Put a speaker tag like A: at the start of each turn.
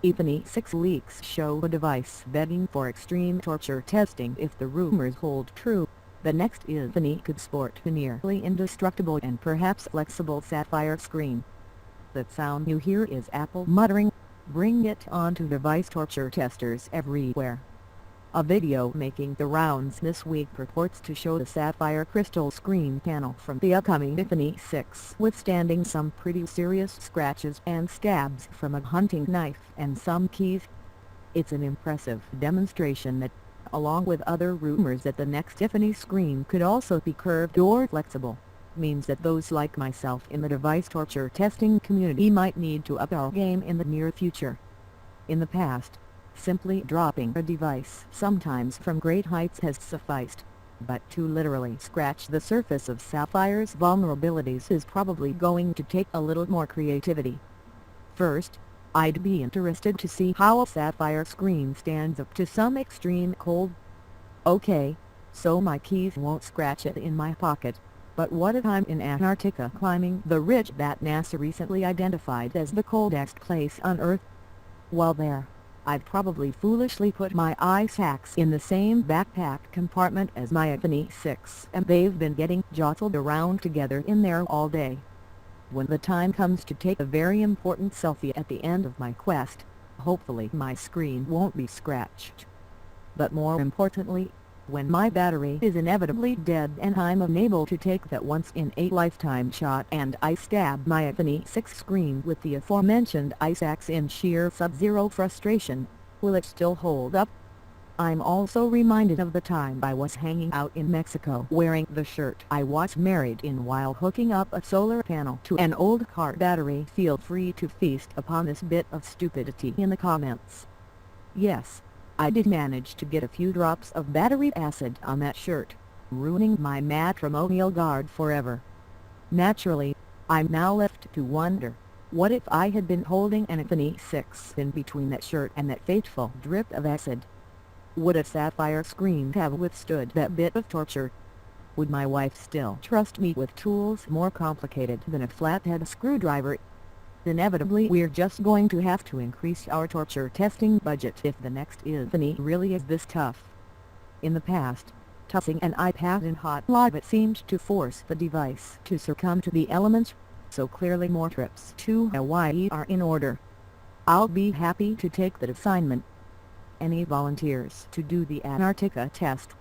A: iPhone 6 leaks show a device begging for extreme torture testing. If the rumors hold true, the next iPhone could sport a nearly indestructible and perhaps flexible sapphire screen. The sound you hear is Apple muttering, "Bring it on" to device torture testers everywhere. A video making the rounds this week purports to show the sapphire crystal screen panel from the upcoming iPhone 6 withstanding some pretty serious scratches and stabs from a hunting knife and some keys. It's an impressive demonstration that, along with other rumors that the next iPhone screen could also be curved or flexible, means that those like myself in the device torture testing community might need to up our game in the near future. In the past, simply dropping a device sometimes from great heights has sufficed, but to literally scratch the surface of Sapphire's vulnerabilities is probably going to take a little more creativity. First, I'd be interested to see how a sapphire screen stands up to some extreme cold. Okay, so my keys won't scratch it in my pocket, but what if I'm in Antarctica climbing the ridge that NASA recently identified as the coldest place on Earth? While there, I'd probably foolishly put my ice axe in the same backpack compartment as my iPhone 6, and they've been getting jostled around together in there all day. When the time comes to take a very important selfie at the end of my quest, hopefully my screen won't be scratched. But more importantly, when my battery is inevitably dead and I'm unable to take that once-in-a-lifetime shot and I stab my iPhone 6 screen with the aforementioned ice axe in sheer sub-zero frustration, will it still hold up? I'm also reminded of the time I was hanging out in Mexico wearing the shirt I was married in while hooking up a solar panel to an old car battery. Feel free to feast upon this bit of stupidity in the comments. Yes, I did manage to get a few drops of battery acid on that shirt, ruining my matrimonial guard forever. Naturally, I'm now left to wonder, what if I had been holding an iPhone 6 in between that shirt and that fateful drip of acid? Would a sapphire screen have withstood that bit of torture? Would my wife still trust me with tools more complicated than a flathead screwdriver? Inevitably we're just going to have to increase our torture testing budget if the next iPhone really is this tough. In the past, tossing an iPad in hot lava seemed to force the device to succumb to the elements, so clearly more trips to Hawaii are in order. I'll be happy to take that assignment. Any volunteers to do the Antarctica test?